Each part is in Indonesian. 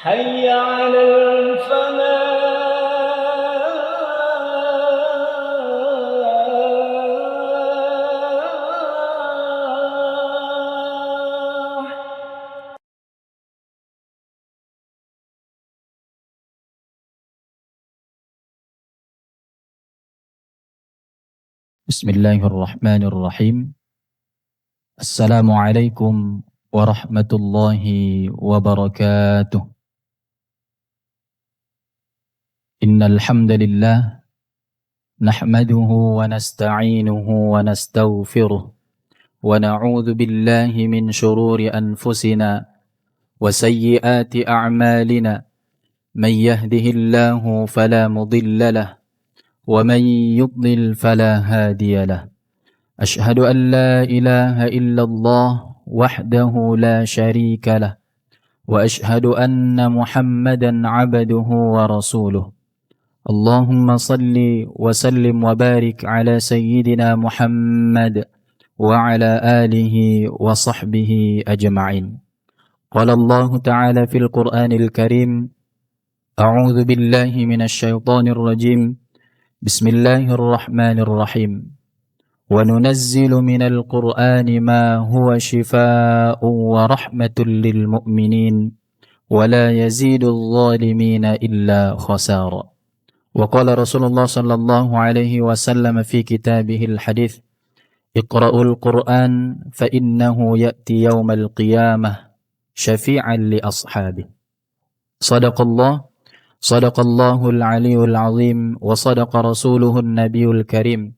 حي على الفلاح. Bismillahirrahmanirrahim. Assalamualaikum warahmatullahi wabarakatuh. Innal hamdalillah nahmaduhu wa nasta'inuhu wa nastaghfiruh wa na'udzu billahi min shururi anfusina wa sayyiati a'malina. Man yahdihillahu fala mudilla lahu wa man yudlil fala hadiya lahu. أشهد أن لا إله إلا الله وحده لا شريك له وأشهد أن محمدا عبده ورسوله. اللهم صل وسلم وبارك على سيدنا محمد وعلى آله وصحبه أجمعين. قال الله تعالى في القرآن الكريم: أعوذ بالله من الشيطان الرجيم. بسم الله الرحمن الرحيم. وننزل من القرآن ما هو شفاء ورحمة للمؤمنين ولا يزيد الظالمين إلا خسارا. وقال رسول الله صلى الله عليه وسلم في كتابه الحديث: اقرأوا القرآن فإنه يأتي يوم القيامة شفيعا لأصحابه. صدق الله العلي العظيم وصدق رسوله النبي الكريم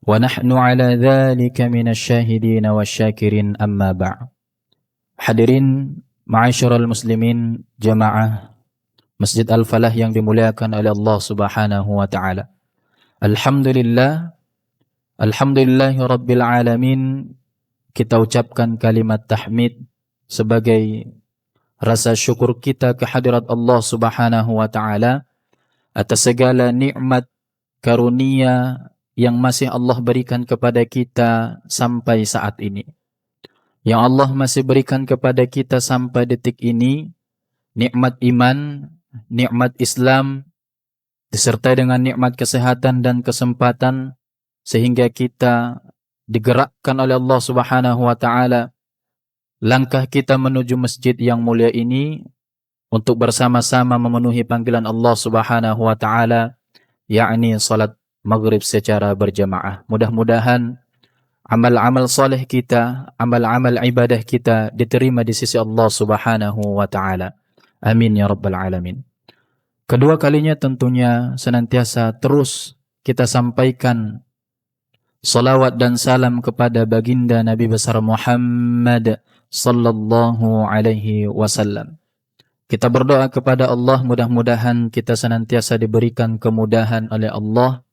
ونحن على ذلك من الشاهدين والشاكرين أما بعد. Hadirin ma'asyiral muslimin jamaah Masjid Al-Falah yang dimuliakan oleh Allah Subhanahu wa taala. Alhamdulillahi rabbil alamin. Kita ucapkan kalimat tahmid sebagai rasa syukur kita kehadirat Allah Subhanahu wa taala atas segala nikmat karunia yang masih Allah berikan kepada kita sampai saat ini. Yang Allah masih berikan kepada kita sampai detik ini, nikmat iman, nikmat Islam, disertai dengan nikmat kesehatan dan kesempatan, sehingga kita digerakkan oleh Allah Subhanahu wa taala langkah kita menuju masjid yang mulia ini untuk bersama-sama memenuhi panggilan Allah Subhanahu wa taala, yakni salat maghrib secara berjamaah. Mudah-mudahan amal-amal soleh kita, amal-amal ibadah kita diterima di sisi Allah Subhanahu wa taala. Amin ya rabbal alamin. Kedua kalinya tentunya senantiasa terus kita sampaikan salawat dan salam kepada baginda Nabi besar Muhammad sallallahu alaihi wasallam. Kita berdoa kepada Allah, mudah-mudahan kita senantiasa diberikan kemudahan oleh Allah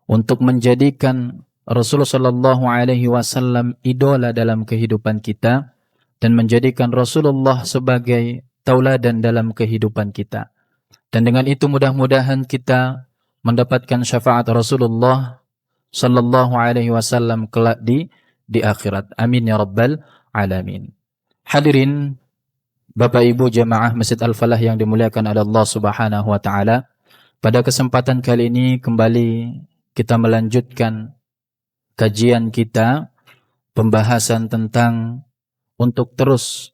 untuk menjadikan Rasulullah sallallahu alaihi wasallam idola dalam kehidupan kita dan menjadikan Rasulullah sebagai tauladan dalam kehidupan kita. Dan dengan itu mudah-mudahan kita mendapatkan syafaat Rasulullah sallallahu alaihi wasallam kelak di akhirat. Amin ya rabbal alamin. Hadirin Bapak Ibu jamaah Masjid Al-Falah yang dimuliakan oleh Allah Subhanahu wa taala, pada kesempatan kali ini kembali kita melanjutkan kajian kita, pembahasan tentang untuk terus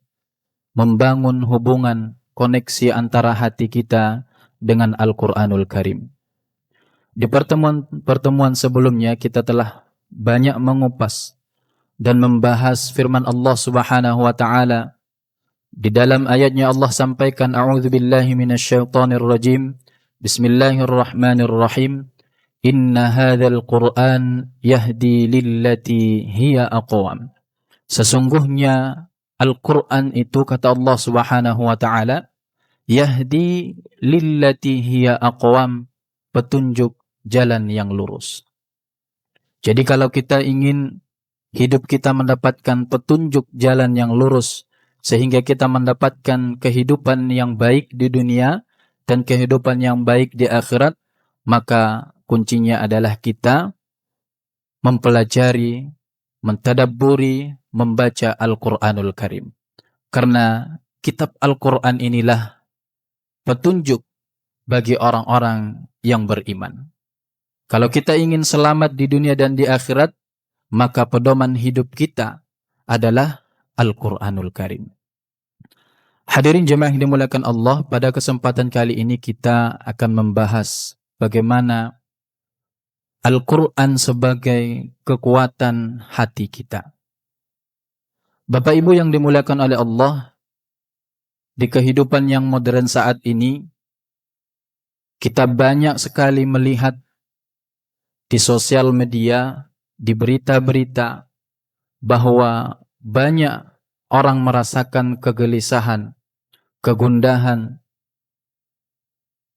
membangun hubungan koneksi antara hati kita dengan Al-Quranul Karim. Di pertemuan sebelumnya kita telah banyak mengupas dan membahas firman Allah Subhanahu wa taala. Di dalam ayatnya Allah sampaikan, a'udzubillahi minasyaitonir rajim. Bismillahirrahmanirrahim. Inna hadzal Qur'an yahdi lillati hiya aqwam. Sesungguhnya Al-Qur'an itu, kata Allah Subhanahu wa taala, yahdi lillati hiya aqwam, petunjuk jalan yang lurus. Jadi kalau kita ingin hidup kita mendapatkan petunjuk jalan yang lurus sehingga kita mendapatkan kehidupan yang baik di dunia dan kehidupan yang baik di akhirat, maka kuncinya adalah kita mempelajari, mentadabburi, membaca Al-Quranul Karim. Karena kitab Al-Quran inilah petunjuk bagi orang-orang yang beriman. Kalau kita ingin selamat di dunia dan di akhirat, maka pedoman hidup kita adalah Al-Quranul Karim. Hadirin jemaah yang dimuliakan Allah, pada kesempatan kali ini kita akan membahas bagaimana Al-Quran sebagai kekuatan hati kita. Bapak Ibu yang dimuliakan oleh Allah, di kehidupan yang modern saat ini, kita banyak sekali melihat di sosial media, di berita-berita, bahwa banyak orang merasakan kegelisahan, kegundahan,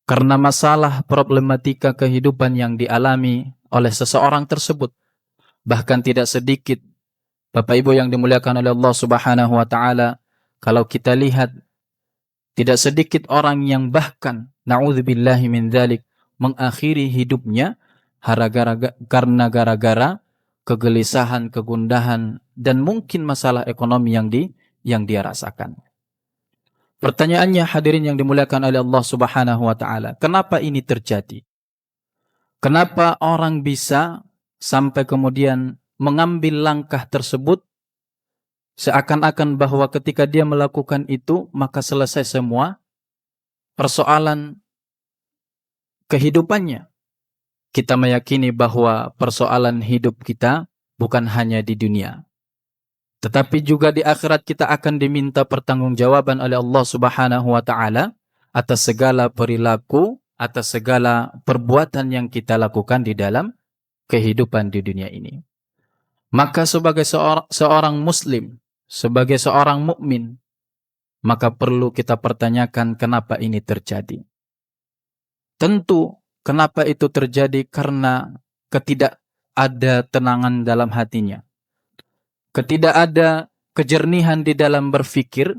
karena masalah problematika kehidupan yang dialami oleh seseorang tersebut. Bahkan tidak sedikit, Bapak Ibu yang dimuliakan oleh Allah Subhanahu wa Ta'ala, kalau kita lihat, tidak sedikit orang yang bahkan, na'udzubillahi min dzalik, mengakhiri hidupnya karena gara-gara kegelisahan, kegundahan, dan mungkin masalah ekonomi yang dia rasakan. Pertanyaannya, hadirin yang dimuliakan oleh Allah Subhanahu wa Ta'ala, kenapa ini terjadi? Kenapa orang bisa sampai kemudian mengambil langkah tersebut seakan-akan bahwa ketika dia melakukan itu maka selesai semua persoalan kehidupannya? Kita meyakini bahwa persoalan hidup kita bukan hanya di dunia, tetapi juga di akhirat kita akan diminta pertanggungjawaban oleh Allah Subhanahu wa Ta'ala atas segala perilaku, atas segala perbuatan yang kita lakukan di dalam kehidupan di dunia ini. Maka sebagai seorang muslim, sebagai seorang mukmin, maka perlu kita pertanyakan kenapa ini terjadi. Tentu kenapa itu terjadi karena ada tenangan dalam hatinya. Ada kejernihan di dalam berfikir,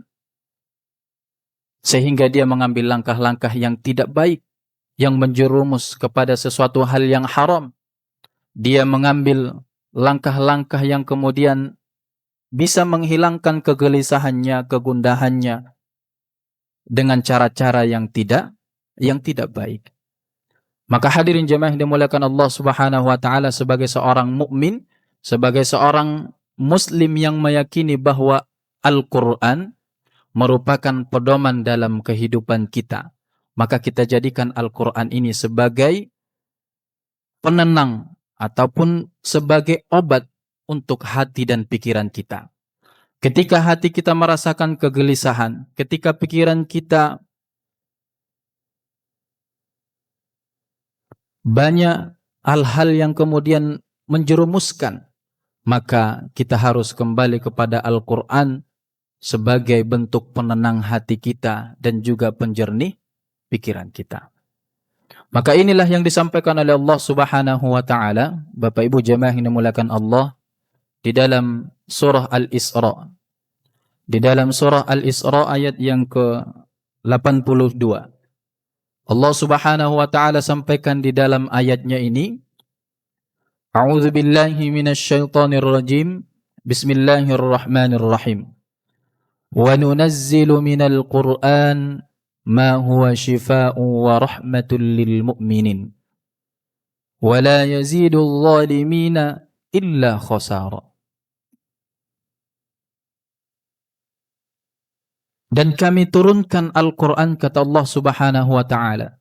sehingga dia mengambil langkah-langkah yang tidak baik, yang menjerumus kepada sesuatu hal yang haram. Dia mengambil langkah-langkah yang kemudian bisa menghilangkan kegelisahannya, kegundahannya, dengan cara-cara yang tidak baik. Maka hadirin jemaah yang dimuliakan Allah Subhanahu wa Ta'ala, sebagai seorang mukmin, sebagai seorang muslim yang meyakini bahwa Al-Quran merupakan pedoman dalam kehidupan kita, maka kita jadikan Al-Quran ini sebagai penenang ataupun sebagai obat untuk hati dan pikiran kita. Ketika hati kita merasakan kegelisahan, ketika pikiran kita banyak hal-hal yang kemudian menjerumuskan, maka kita harus kembali kepada Al-Quran sebagai bentuk penenang hati kita dan juga penjernih pikiran kita. Maka inilah yang disampaikan oleh Allah Subhanahu wa Ta'ala, Bapak Ibu jemaah yang dimuliakan Allah, di dalam surah Al-Isra. Di dalam surah Al-Isra ayat yang ke-82. Allah Subhanahu wa Ta'ala sampaikan di dalam ayatnya ini, A'udzu billahi minasyaitonir rajim. Bismillahirrahmanirrahim. Wa nunazzilu minal Qur'an ma huwa shifaa'un wa rahmatul lil mu'minin. Wa la yazidul zalimina illa khasara. Dan kami turunkan Al-Quran, kata Allah Subhanahu wa Ta'ala,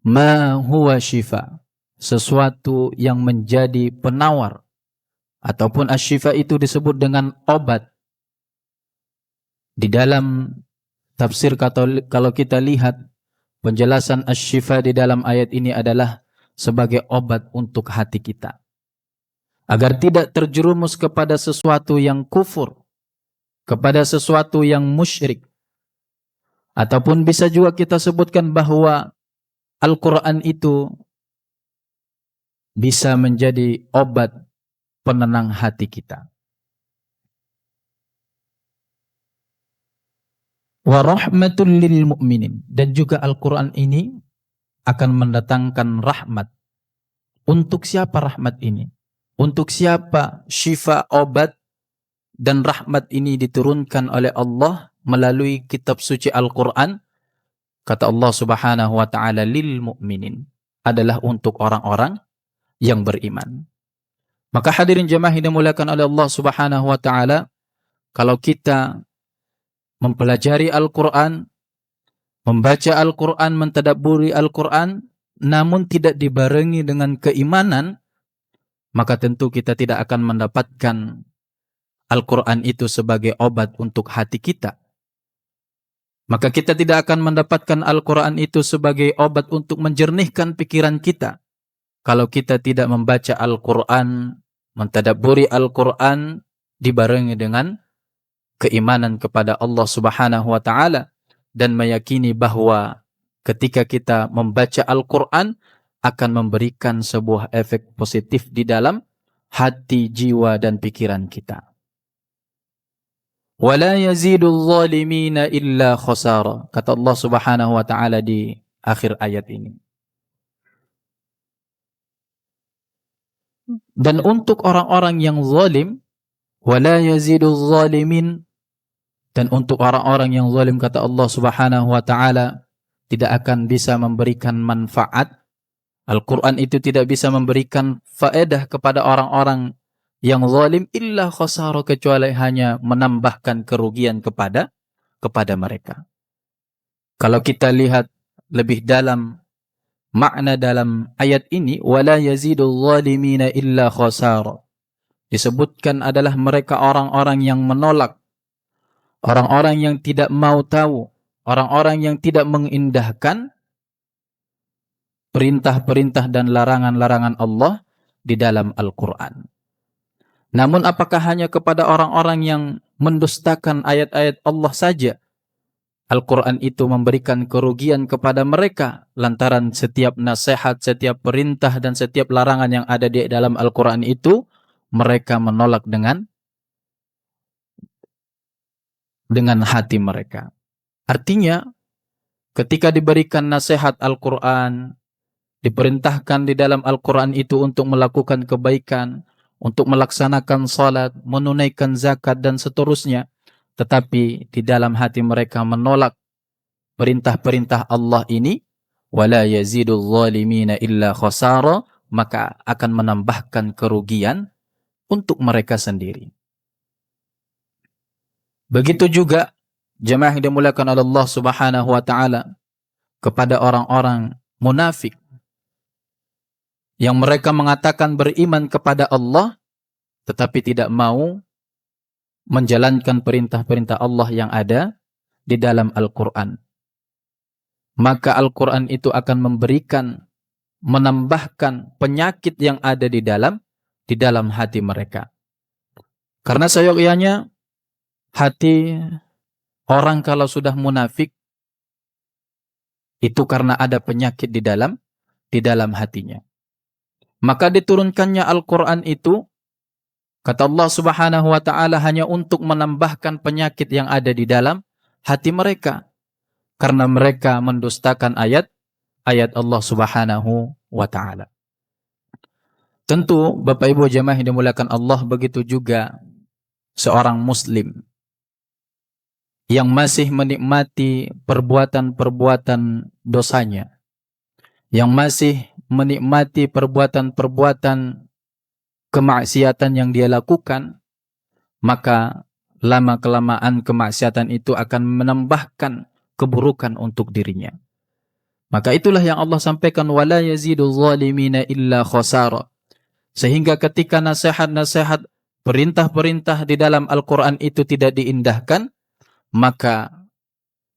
ma huwa shifa, sesuatu yang menjadi penawar, ataupun asyifa itu disebut dengan obat. Di dalam tafsir kalau kita lihat, penjelasan asyifa di dalam ayat ini adalah sebagai obat untuk hati kita, agar tidak terjerumus kepada sesuatu yang kufur, kepada sesuatu yang musyrik. Ataupun bisa juga kita sebutkan bahwa Al-Quran itu bisa menjadi obat penenang hati kita. Wa rahmatul lil mu'minin. Dan juga Al-Quran ini akan mendatangkan rahmat. Untuk siapa rahmat ini? Untuk siapa syifa, obat, dan rahmat ini diturunkan oleh Allah melalui kitab suci Al-Quran kata Allah Subhanahu wa taala, lil mu'minin, adalah untuk orang-orang yang beriman. Maka hadirin jemaah yang dimuliakan oleh Allah Subhanahu wa taala, kalau kita mempelajari Al-Qur'an, membaca Al-Qur'an, mentadabburi Al-Qur'an, namun tidak dibarengi dengan keimanan, maka tentu kita tidak akan mendapatkan Al-Qur'an itu sebagai obat untuk hati kita. Maka kita tidak akan mendapatkan Al-Qur'an itu sebagai obat untuk menjernihkan pikiran kita kalau kita tidak membaca Al-Qur'an, mentadabburi Al-Qur'an dibarengi dengan keimanan kepada Allah Subhanahu wa taala dan meyakini bahwa ketika kita membaca Al-Qur'an akan memberikan sebuah efek positif di dalam hati, jiwa dan pikiran kita. Wala yazidul zalimina illa khasara, kata Allah Subhanahu wa taala di akhir ayat ini. Dan untuk orang-orang yang zalim, wala yazidul zalimin, dan untuk orang-orang yang zalim, kata Allah Subhanahu wa taala, tidak akan bisa memberikan manfaat. Al-Qur'an itu tidak bisa memberikan faedah kepada orang-orang yang zalim illa khasara, kecuali hanya menambahkan kerugian kepada mereka. Kalau kita lihat lebih dalam makna dalam ayat ini, wala yazidul zalimina illa khasara, disebutkan adalah mereka orang-orang yang menolak, orang-orang yang tidak mau tahu, orang-orang yang tidak mengindahkan perintah-perintah dan larangan-larangan Allah di dalam Al-Quran. Namun apakah hanya kepada orang-orang yang mendustakan ayat-ayat Allah saja Al-Quran itu memberikan kerugian kepada mereka lantaran setiap nasihat, setiap perintah dan setiap larangan yang ada di dalam Al-Quran itu mereka menolak dengan hati mereka? Artinya ketika diberikan nasihat Al-Quran, diperintahkan di dalam Al-Quran itu untuk melakukan kebaikan, untuk melaksanakan salat, menunaikan zakat dan seterusnya, tetapi di dalam hati mereka menolak perintah-perintah Allah ini, wala yazidul zalimina illa khasara, maka akan menambahkan kerugian untuk mereka sendiri. Begitu juga jemaah yang dimuliakan oleh Allah Subhanahu wa taala kepada orang-orang munafik yang mereka mengatakan beriman kepada Allah tetapi tidak mau menjalankan perintah-perintah Allah yang ada di dalam Al-Quran. Maka Al-Quran itu akan menambahkan penyakit yang ada di dalam hati mereka. Karena seyogyanya hati orang kalau sudah munafik itu karena ada penyakit di dalam hatinya. Maka diturunkannya Al-Quran itu, kata Allah Subhanahu wa ta'ala, hanya untuk menambahkan penyakit yang ada di dalam hati mereka. Karena mereka mendustakan ayat Allah Subhanahu wa ta'ala. Tentu Bapak Ibu jemaah yang dimuliakan Allah, begitu juga seorang muslim yang masih menikmati perbuatan-perbuatan dosanya, yang masih menikmati perbuatan-perbuatan kemaksiatan yang dia lakukan, maka lama-kelamaan kemaksiatan itu akan menambahkan keburukan untuk dirinya. Maka itulah yang Allah sampaikan, wala yazidul zalimina illa khasara. Sehingga ketika nasihat-nasihat, perintah-perintah di dalam Al-Quran itu tidak diindahkan, maka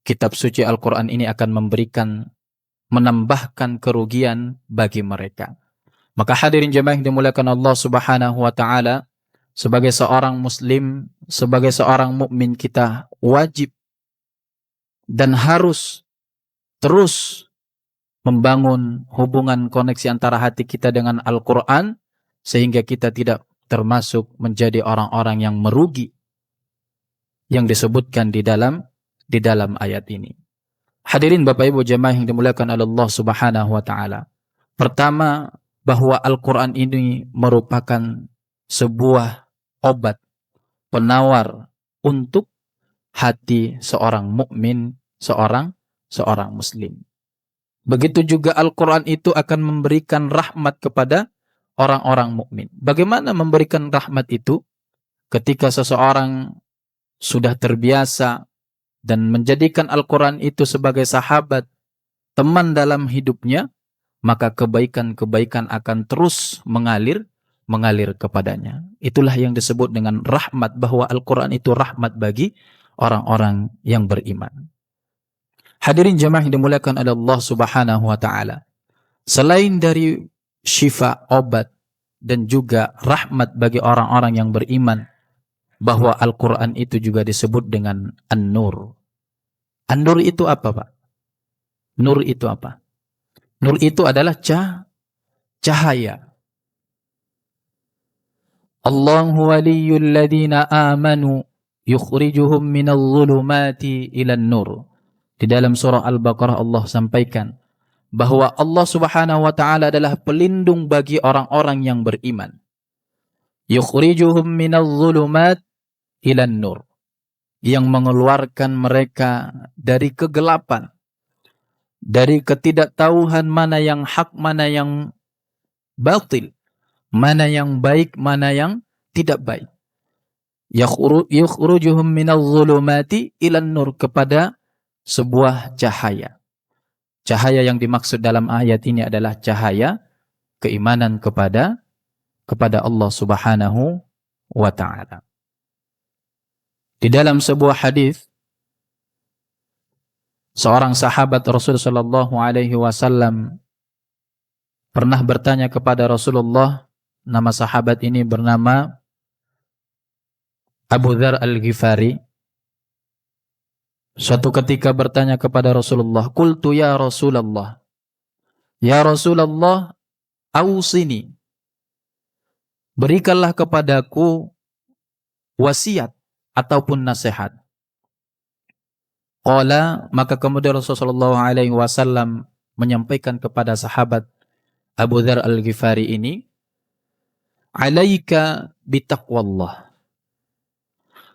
kitab suci Al-Quran ini akan menambahkan kerugian bagi mereka. Maka hadirin jemaah yang dimuliakan Allah Subhanahu wa ta'ala, sebagai seorang muslim, sebagai seorang mukmin, kita wajib dan harus terus membangun hubungan koneksi antara hati kita dengan Al-Quran, sehingga kita tidak termasuk menjadi orang-orang yang merugi yang disebutkan di dalam ayat ini. Hadirin Bapak Ibu jemaah yang dimuliakan oleh Allah Subhanahu wa ta'ala. Pertama, bahwa Al-Quran ini merupakan sebuah obat, penawar untuk hati seorang mukmin, seorang seorang muslim. Begitu juga Al-Quran itu akan memberikan rahmat kepada orang-orang mukmin. Bagaimana memberikan rahmat itu? Ketika seseorang sudah terbiasa dan menjadikan Al-Quran itu sebagai sahabat, teman dalam hidupnya, maka kebaikan-kebaikan akan terus mengalir kepadanya. Itulah yang disebut dengan rahmat, bahwa Al-Quran itu rahmat bagi orang-orang yang beriman. Hadirin jamaah yang dimuliakan oleh Allah Subhanahu wa taala. Selain dari syifa, obat, dan juga rahmat bagi orang-orang yang beriman, bahwa Al-Quran itu juga disebut dengan An-Nur. An-Nur itu apa, Pak? Nur itu apa? Nur itu adalah cahaya. Allahu waliyul ladina amanu yukhrijuhum minal zulumati ilan nur. Di dalam surah Al-Baqarah Allah sampaikan bahwa Allah Subhanahu wa taala adalah pelindung bagi orang-orang yang beriman. Yukhrijuhum minal zulumat ilan nur. Yang mengeluarkan mereka dari kegelapan, dari ketidaktahuan mana yang hak, mana yang batil, mana yang baik, mana yang tidak baik. Yukhrijuhum minal zulumati ilan nur, kepada sebuah cahaya. Cahaya yang dimaksud dalam ayat ini adalah cahaya keimanan kepada Allah Subhanahu wa taala. Di dalam sebuah hadis, seorang sahabat Rasul sallallahu alaihi wasallam pernah bertanya kepada Rasulullah. Nama sahabat ini bernama Abu Dzar Al-Ghifari. Suatu ketika bertanya kepada Rasulullah, "Qultu ya Rasulullah, ya Rasulullah, ausini, berikanlah kepadaku wasiat ataupun nasihat." Qala, maka kemudian Rasulullah alaihi wasallam menyampaikan kepada sahabat Abu Dzar Al-Ghifari ini, "Alaika bitaqwallah."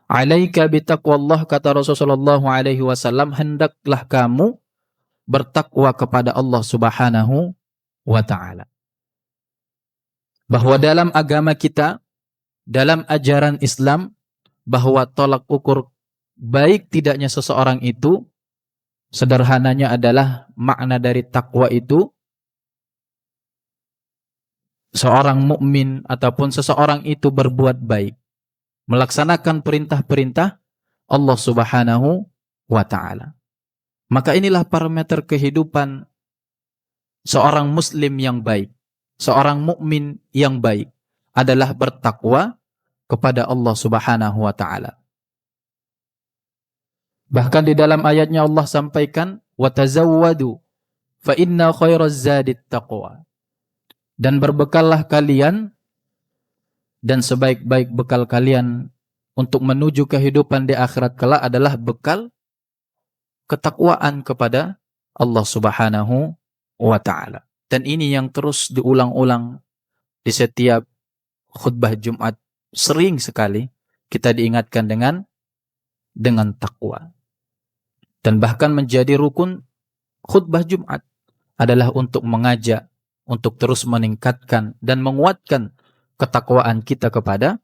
Alaika bitaqwallah, kata Rasulullah alaihi wasallam, hendaklah kamu bertakwa kepada Allah Subhanahu wa taala. Bahwa dalam agama kita, dalam ajaran Islam, bahwa tolak ukur baik tidaknya seseorang itu, sederhananya adalah makna dari takwa itu, seorang mukmin ataupun seseorang itu berbuat baik, melaksanakan perintah-perintah Allah Subhanahu wa taala. Maka inilah parameter kehidupan seorang muslim yang baik, seorang mukmin yang baik, adalah bertakwa kepada Allah Subhanahu wa taala. Bahkan di dalam ayatnya Allah sampaikan, "Wa tazawwadu fa inna khairaz zadit taqwa." Dan berbekallah kalian, dan sebaik-baik bekal kalian untuk menuju kehidupan di akhirat kelak adalah bekal ketakwaan kepada Allah Subhanahu wa taala. Dan ini yang terus diulang-ulang di setiap khutbah Jumat. Sering sekali kita diingatkan dengan takwa. Dan bahkan menjadi rukun khutbah Jumat adalah untuk mengajak, untuk terus meningkatkan dan menguatkan ketakwaan kita kepada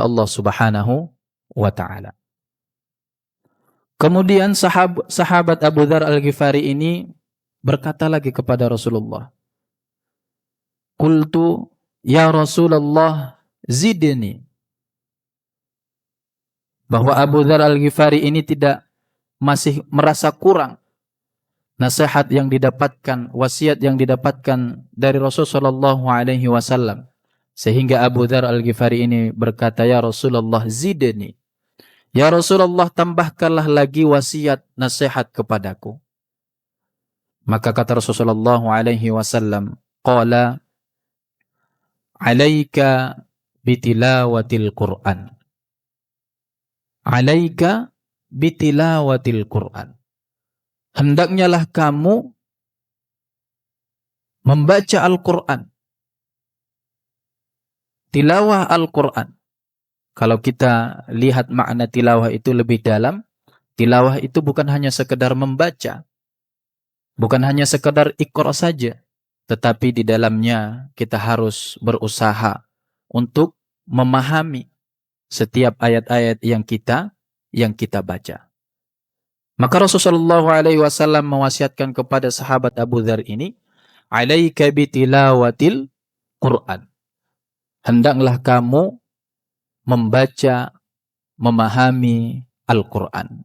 Allah Subhanahu wa taala. Kemudian sahabat Abu Dzar Al-Ghifari ini berkata lagi kepada Rasulullah, "Qultu ya Rasulullah zidni." Bahwa Abu Dzar Al-Ghifari ini masih merasa kurang nasihat yang didapatkan, wasiat yang didapatkan dari Rasulullah sallallahu alaihi wasallam. Sehingga Abu Dzar Al-Ghifari ini berkata, "Ya Rasulullah zidni." Ya Rasulullah, tambahkanlah lagi wasiat nasihat kepadaku. Maka kata Rasulullah alaihi wasallam, qala, "Alaika bitilawatil Qur'an." Alaika bitilawatil Qur'an. Hendaknya lah kamu membaca Al-Quran. Tilawah Al-Quran. Kalau kita lihat makna tilawah itu lebih dalam, tilawah itu bukan hanya sekedar membaca, Bukan hanya sekedar iqra saja, tetapi di dalamnya kita harus berusaha untuk memahami setiap ayat-ayat yang kita baca. Maka Rasulullah SAW mewasiatkan kepada sahabat Abu Dzar ini, "Alaika bitilawatil Quran." Hendaklah kamu membaca, memahami Al-Quran.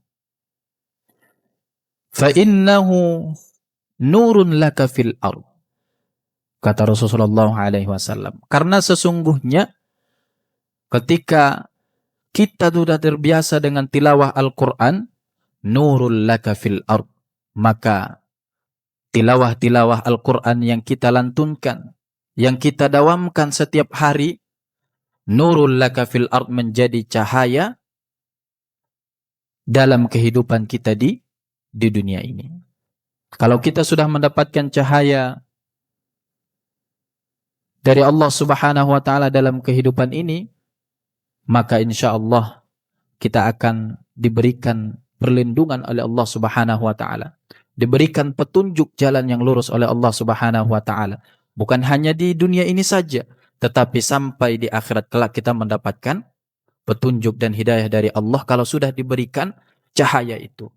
Fa innahu nurun laka fil ard. Kata Rasulullah SAW. Karena sesungguhnya ketika kita sudah terbiasa dengan tilawah Al-Quran, nurul laka fil ard, maka tilawah-tilawah Al-Quran yang kita lantunkan, yang kita dawamkan setiap hari, nurul laka fil ard, menjadi cahaya dalam kehidupan kita di dunia ini. Kalau kita sudah mendapatkan cahaya dari Allah Subhanahu wa taala dalam kehidupan ini, maka insya Allah kita akan diberikan perlindungan oleh Allah Subhanahu wa taala. Diberikan petunjuk jalan yang lurus oleh Allah Subhanahu wa taala. Bukan hanya di dunia ini saja, tetapi sampai di akhirat kelak kita mendapatkan petunjuk dan hidayah dari Allah kalau sudah diberikan cahaya itu.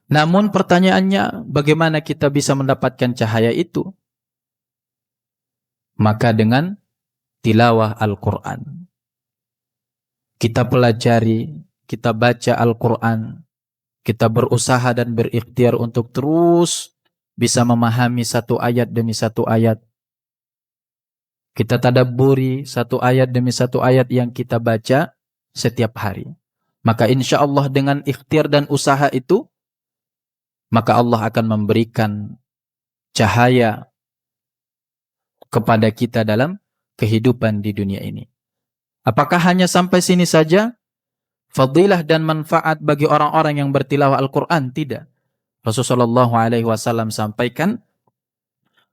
Namun pertanyaannya, bagaimana kita bisa mendapatkan cahaya itu? Maka dengan tilawah Al-Quran. Kita pelajari, kita baca Al-Quran, kita berusaha dan berikhtiar untuk terus bisa memahami satu ayat demi satu ayat. Kita tadabburi satu ayat demi satu ayat yang kita baca setiap hari. Maka insya Allah dengan ikhtiar dan usaha itu, maka Allah akan memberikan cahaya kepada kita dalam kehidupan di dunia ini. Apakah hanya sampai sini saja? Fadilah dan manfaat bagi orang-orang yang bertilawah Al-Quran? Tidak. Rasulullah SAW sampaikan,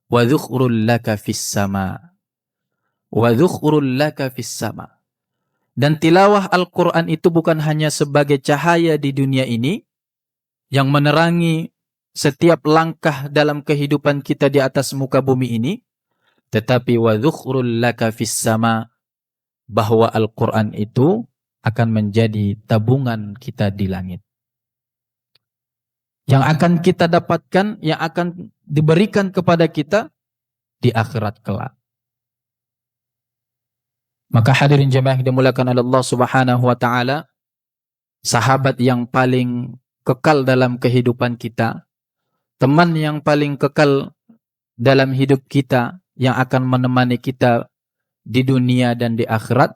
wa dzukhrul laka fis sama. Wa dzukhrul laka fis sama. Dan tilawah Al-Quran itu bukan hanya sebagai cahaya di dunia ini, yang menerangi setiap langkah dalam kehidupan kita di atas muka bumi ini, tetapi wa dzukhrul laka fis sama, bahwa Al-Quran itu akan menjadi tabungan kita di langit. Yang akan kita dapatkan, yang akan diberikan kepada kita di akhirat kelak. Maka hadirin jemaah yang dimuliakan oleh Allah Subhanahu wa taala, sahabat yang paling kekal dalam kehidupan kita, teman yang paling kekal dalam hidup kita, yang akan menemani kita di dunia dan di akhirat,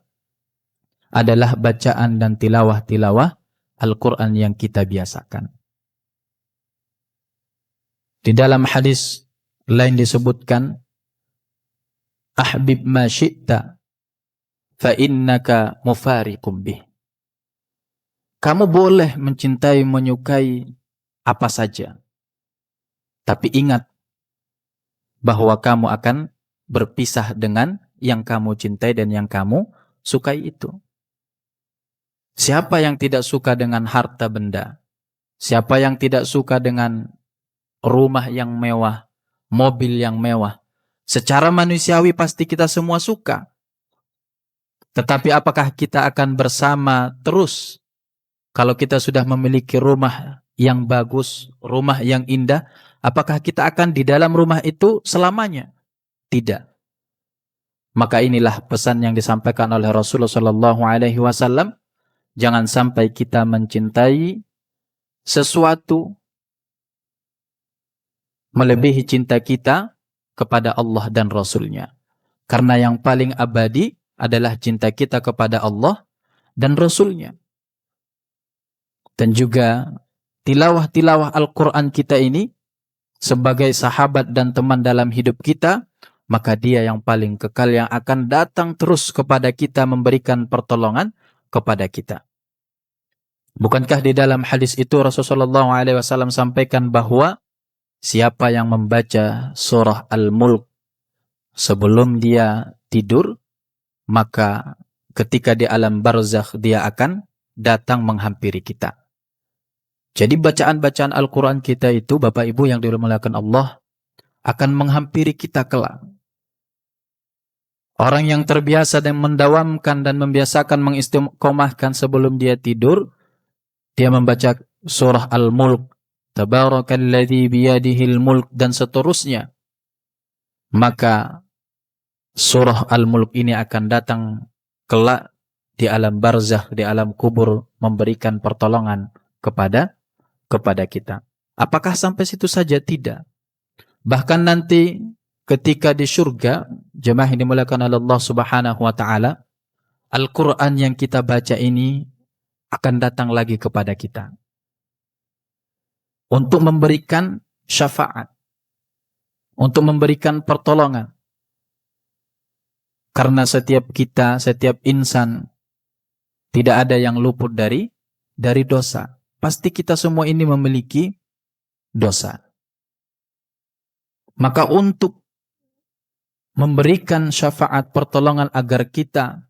adalah bacaan dan tilawah-tilawah Al-Quran yang kita biasakan. Di dalam hadis lain disebutkan, ahbib ma syi'ta fa innaka mufariqum bih. Kamu boleh mencintai, menyukai apa saja, tapi ingat bahwa kamu akan berpisah dengan yang kamu cintai dan yang kamu sukai itu. Siapa yang tidak suka dengan harta benda? Siapa yang tidak suka dengan rumah yang mewah, mobil yang mewah? Secara manusiawi pasti kita semua suka. Tetapi apakah kita akan bersama terus kalau kita sudah memiliki rumah yang bagus, rumah yang indah? Apakah kita akan di dalam rumah itu selamanya? Tidak. Maka inilah pesan yang disampaikan oleh Rasulullah SAW. Jangan sampai kita mencintai sesuatu melebihi cinta kita kepada Allah dan Rasul-Nya. Karena yang paling abadi adalah cinta kita kepada Allah dan Rasul-Nya. Dan juga tilawah-tilawah Al-Quran kita ini sebagai sahabat dan teman dalam hidup kita, maka dia yang paling kekal yang akan datang terus kepada kita memberikan pertolongan kepada kita. Bukankah di dalam hadis itu Rasulullah SAW sampaikan bahwa siapa yang membaca surah Al-Mulk sebelum dia tidur, maka ketika di alam barzakh dia akan datang menghampiri kita. Jadi bacaan-bacaan Al-Quran kita itu, Bapak Ibu yang dimuliakan Allah, akan menghampiri kita kelak. Orang yang terbiasa dan mendawamkan dan membiasakan mengistiqomahkan sebelum dia tidur, dia membaca surah Al-Mulk, Tabarakalladzi biyadihil mulk, dan seterusnya. Maka surah Al-Mulk ini akan datang kelak di alam barzakh, di alam kubur, memberikan pertolongan kepada kita. Apakah sampai situ saja? Tidak. Bahkan nanti ketika di surga, jemaah yang dimuliakan oleh Allah Subhanahu wa taala, Al-Qur'an yang kita baca ini akan datang lagi kepada kita untuk memberikan syafaat, untuk memberikan pertolongan. Karena setiap kita, setiap insan, tidak ada yang luput dari dosa. Pasti kita semua ini memiliki dosa. Maka untuk memberikan syafaat pertolongan agar kita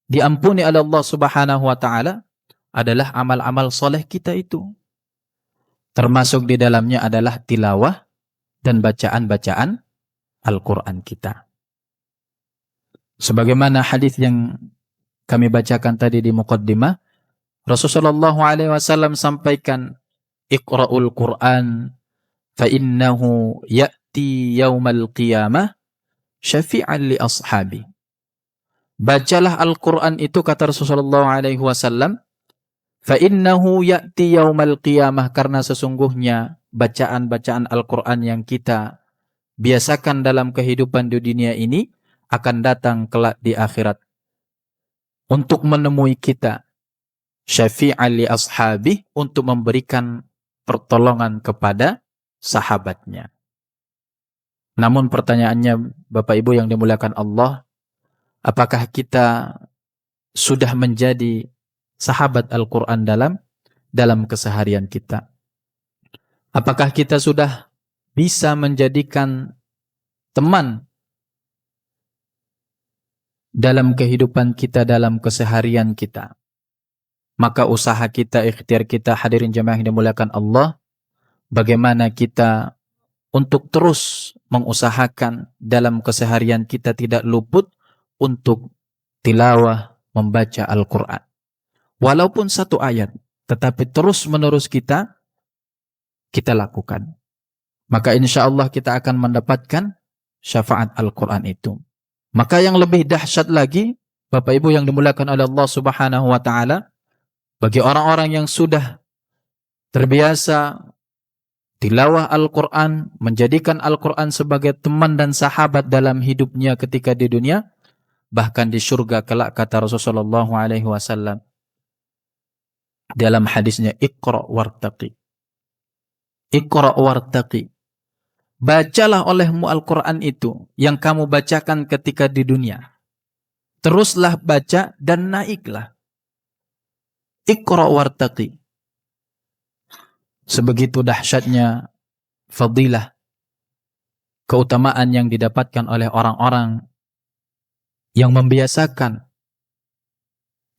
diampuni oleh Allah Subhanahu wa taala adalah amal-amal soleh kita itu. Termasuk di dalamnya adalah tilawah dan bacaan-bacaan Al-Quran kita. Sebagaimana hadis yang kami bacakan tadi di muqaddimah, Rasulullah SAW sampaikan, Iqra'ul Quran fa innahu ya'ti yaumal qiyamah syafi'an li ashabi. Bacalah Al-Quran itu, kata Rasulullah SAW, fa innahu ya'ti yaumal qiyamah, karena sesungguhnya bacaan-bacaan Al-Quran yang kita biasakan dalam kehidupan di dunia ini akan datang kelak di akhirat untuk menemui kita, syafi'an li ashabi, untuk memberikan pertolongan kepada sahabatnya. Namun pertanyaannya, Bapak Ibu yang dimuliakan Allah, apakah kita sudah menjadi sahabat Al-Quran dalam keseharian kita? Apakah kita sudah bisa menjadikan teman dalam kehidupan kita, dalam keseharian kita? Maka usaha kita, ikhtiar kita, hadirin jemaah yang dimuliakan Allah, bagaimana kita untuk terus mengusahakan dalam keseharian kita tidak luput untuk tilawah, membaca Al-Quran. Walaupun satu ayat, tetapi terus-menerus kita lakukan. Maka insya Allah kita akan mendapatkan syafaat Al-Quran itu. Maka yang lebih dahsyat lagi, Bapak Ibu yang dimuliakan oleh Allah Subhanahu wa taala, bagi orang-orang yang sudah terbiasa tilawah Al-Quran, menjadikan Al-Quran sebagai teman dan sahabat dalam hidupnya ketika di dunia, bahkan di surga kelak, kata Rasulullah SAW dalam hadisnya, Iqra' wartaqi. Iqra' wartaqi. Bacalah olehmu Al-Quran itu yang kamu bacakan ketika di dunia. Teruslah baca dan naiklah. Iqra' wartaqi. Sebegitu dahsyatnya fadilah, keutamaan yang didapatkan oleh orang-orang yang membiasakan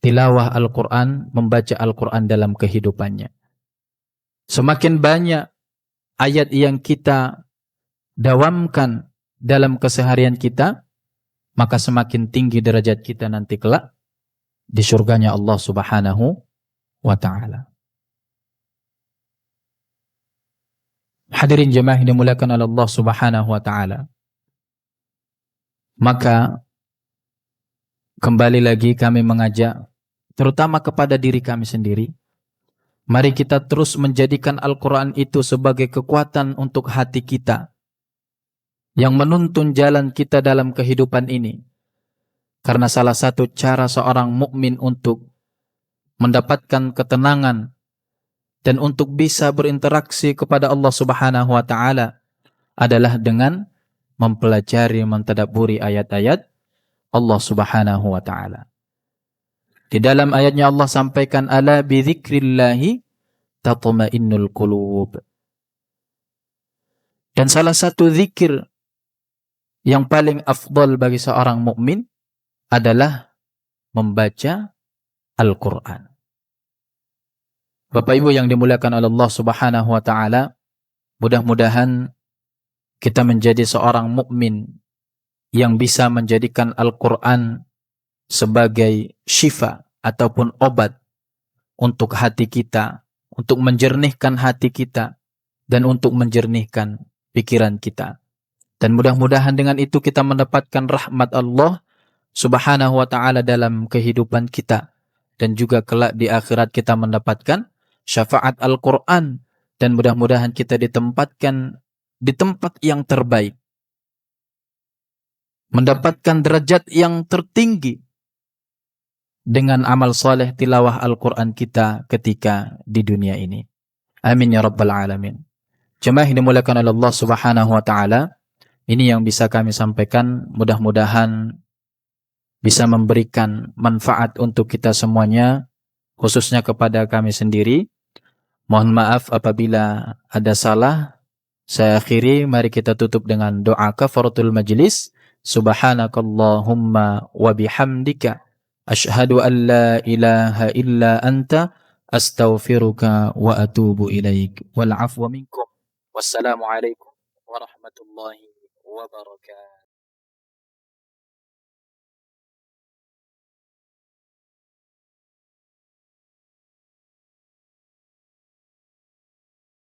tilawah Al-Quran, membaca Al-Quran dalam kehidupannya. Semakin banyak ayat yang kita dawamkan dalam keseharian kita, maka semakin tinggi derajat kita nanti kelak di surganya Allah Subhanahu wa ta'ala. Hadirin jemaah yang dimuliakan oleh Allah Subhanahu wa ta'ala. Maka kembali lagi kami mengajak terutama kepada diri kami sendiri. Mari kita terus menjadikan Al-Quran itu sebagai kekuatan untuk hati kita yang menuntun jalan kita dalam kehidupan ini. Karena salah satu cara seorang mukmin untuk mendapatkan ketenangan dan untuk bisa berinteraksi kepada Allah Subhanahu wa ta'ala adalah dengan mempelajari, mentadabburi ayat-ayat Allah Subhanahu wa ta'ala. Di dalam ayatnya Allah sampaikan, ala bidzikrillahi tatma'innul qulub. Dan salah satu zikir yang paling afdal bagi seorang mukmin adalah membaca Al-Quran. Bapak Ibu yang dimuliakan oleh Allah Subhanahu wa taala, mudah-mudahan kita menjadi seorang mukmin yang bisa menjadikan Al-Qur'an sebagai syifa ataupun obat untuk hati kita, untuk menjernihkan hati kita dan untuk menjernihkan pikiran kita. Dan mudah-mudahan dengan itu kita mendapatkan rahmat Allah Subhanahu wa taala dalam kehidupan kita, dan juga kelak di akhirat kita mendapatkan syafaat Al-Qur'an, dan mudah-mudahan kita ditempatkan di tempat yang terbaik, mendapatkan derajat yang tertinggi dengan amal soleh tilawah Al-Qur'an kita ketika di dunia ini. Amin ya rabbal alamin. Jemaah yang dimuliakan oleh Allah Subhanahu wa taala, ini yang bisa kami sampaikan, mudah-mudahan bisa memberikan manfaat untuk kita semuanya, khususnya kepada kami sendiri. Mohon maaf apabila ada salah. Saya akhiri, mari kita tutup dengan doa kafaratul majlis. Subhanakallahumma wa bihamdika asyhadu an la ilaha illa anta astaghfiruka wa atubu ilaik. Wal afwa minkum. Wassalamualaikum warahmatullahi wabarakatuh.